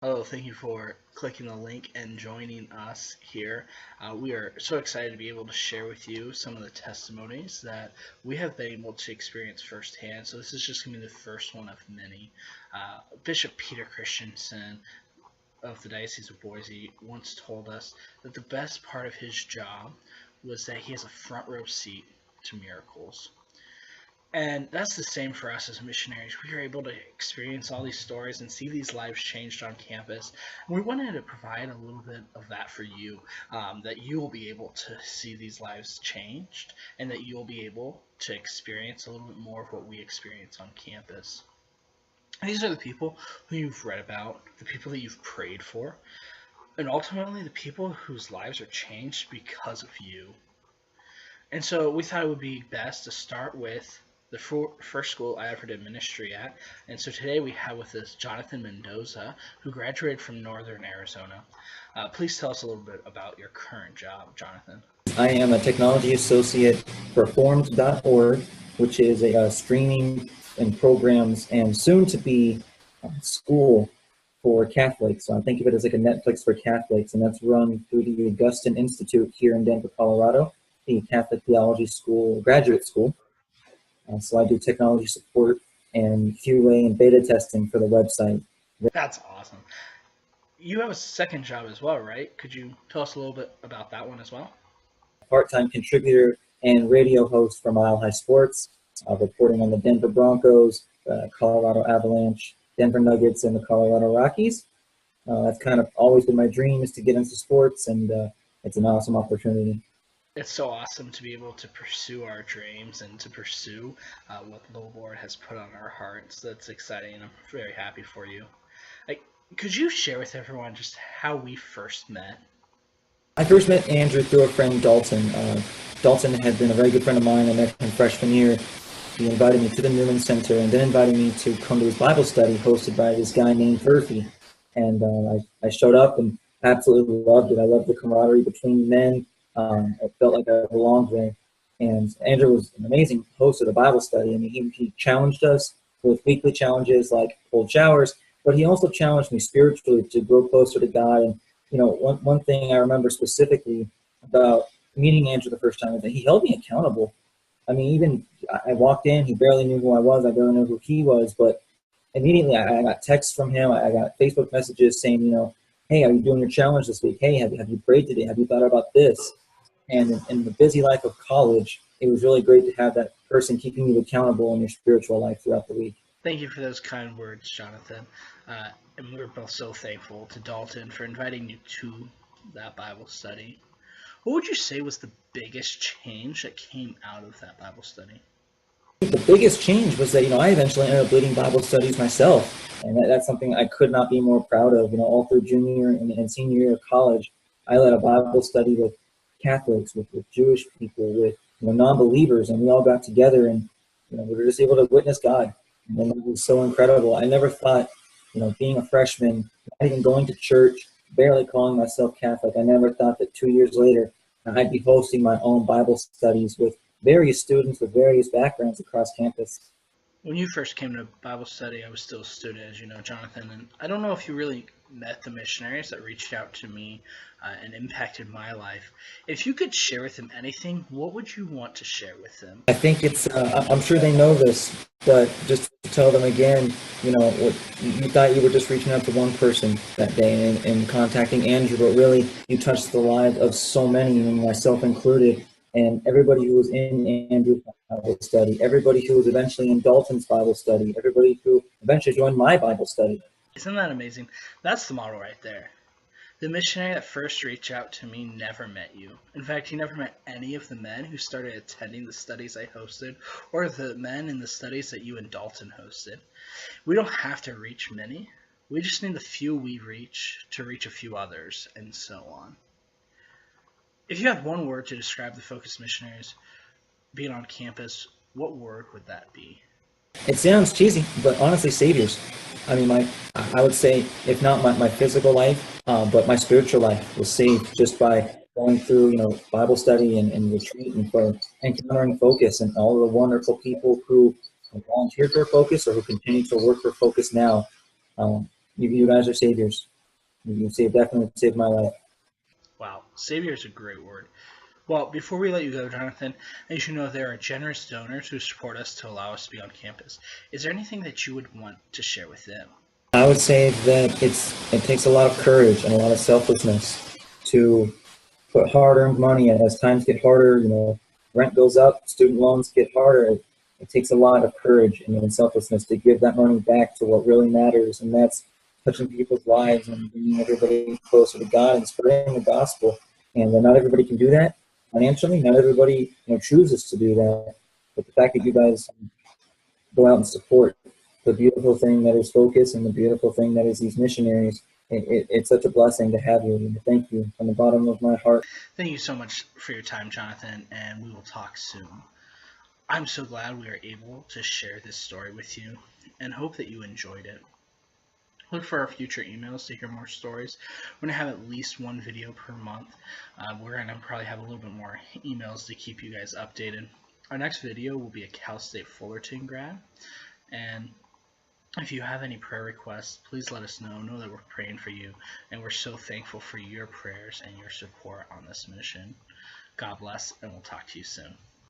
Hello, thank you for clicking the link and joining us here. We are so excited to be able to share with you some of the testimonies that we have been able to experience firsthand. So this is just going to be the first one of many. Bishop Peter Christensen of the Diocese of Boise once told us that the best part of his job was that he has a front row seat to miracles. And that's the same for us as missionaries. We are able to experience all these stories and see these lives changed on campus. And we wanted to provide a little bit of that for you, that you will be able to see these lives changed and that you'll be able to experience a little bit more of what we experience on campus. These are the people who you've read about, the people that you've prayed for, and ultimately the people whose lives are changed because of you. And so we thought it would be best to start with the first school I ever did ministry at. And so today we have with us Jonathon Mendoza, who graduated from Northern Arizona. Please tell us a little bit about your current job, Jonathon. I am a technology associate for Formed.org, which is a streaming and programs and soon to be school for Catholics. So I think of it as like a Netflix for Catholics, and that's run through the Augustine Institute here in Denver, Colorado, the Catholic Theology School, graduate school. So I do technology support and QA and beta testing for the website. That's awesome. You have a second job as well, right? Could you tell us a little bit about that one as well? Part-time contributor and radio host for Mile High Sports, reporting on the Denver Broncos, Colorado Avalanche, Denver Nuggets, and the Colorado Rockies. That's kind of always been my dream, is to get into sports, and it's an awesome opportunity. It's so awesome to be able to pursue our dreams and to pursue what the Lord has put on our hearts. That's exciting, and I'm very happy for you. Could you share with everyone just how we first met? I first met Andrew through a friend, Dalton. Dalton had been a very good friend of mine. I met him freshman year. He invited me to the Newman Center and then invited me to come to his Bible study hosted by this guy named Murphy. And I showed up and absolutely loved it. I loved the camaraderie between men. I felt like I belonged there. And Andrew was an amazing host of the Bible study. I mean, he challenged us with weekly challenges like cold showers, but he also challenged me spiritually to grow closer to God. And, you know, one thing I remember specifically about meeting Andrew the first time is that he held me accountable. I mean, even I walked in, he barely knew who I was. I barely knew who he was, but immediately I got texts from him. I got Facebook messages saying, you know, hey, are you doing your challenge this week? Hey, have you prayed today? Have you thought about this? And in the busy life of college, it was really great to have that person keeping you accountable in your spiritual life throughout the week. Thank you for those kind words, Jonathon. And we're both so thankful to Dalton for inviting you to that Bible study. What would you say was the biggest change that came out of that Bible study? The biggest change was that, you know, I eventually ended up leading Bible studies myself. And that's something I could not be more proud of. You know, all through junior and senior year of college, I led a Bible study with Catholics, with Jewish people, with, you know, non-believers, and we all got together and, you know, we were just able to witness God. And it was so incredible. I never thought, you know, being a freshman, not even going to church, barely calling myself Catholic, I never thought that 2 years later I'd be hosting my own Bible studies with various students with various backgrounds across campus. When you first came to Bible study, I was still a student, as you know, Jonathon, and I don't know if you really met the missionaries that reached out to me and impacted my life. If you could share with them anything, what would you want to share with them? I think it's, I'm sure they know this, but just to tell them again, you know, you thought you were just reaching out to one person that day and contacting Andrew, but really you touched the lives of so many, myself included. And everybody who was in Andrew's Bible study, everybody who was eventually in Dalton's Bible study, everybody who eventually joined my Bible study. Isn't that amazing? That's the model right there. The missionary that first reached out to me never met you. In fact, he never met any of the men who started attending the studies I hosted or the men in the studies that you and Dalton hosted. We don't have to reach many. We just need the few we reach to reach a few others, and so on. If you had one word to describe the Focus missionaries being on campus, what word would that be? It sounds cheesy, but honestly, saviors. I mean, I would say, if not my physical life, but my spiritual life was saved just by going through, you know, Bible study and retreat and for encountering Focus and all the wonderful people who volunteered for Focus or who continue to work for Focus now. You guys are saviors. You definitely saved my life. Wow, savior is a great word. Well, before we let you go, Jonathan, as you know, there are generous donors who support us to allow us to be on campus. Is there anything that you would want to share with them? I would say that it takes a lot of courage and a lot of selflessness to put hard-earned money, and as times get harder, rent goes up, student loans get harder. It takes a lot of courage and selflessness to give that money back to what really matters, and that's touching people's lives and bringing everybody closer to God and spreading the gospel. And not everybody can do that financially. Not everybody chooses to do that. But the fact that you guys go out and support the beautiful thing that is Focus and the beautiful thing that is these missionaries, it's such a blessing to have you. And thank you from the bottom of my heart. Thank you so much for your time, Jonathan, and we will talk soon. I'm so glad we are able to share this story with you and hope that you enjoyed it. Look for our future emails to hear more stories. We're going to have at least one video per month. We're going to probably have a little bit more emails to keep you guys updated. Our next video will be a Cal State Fullerton grad. And if you have any prayer requests, please let us know. Know that we're praying for you, and we're so thankful for your prayers and your support on this mission. God bless, and we'll talk to you soon.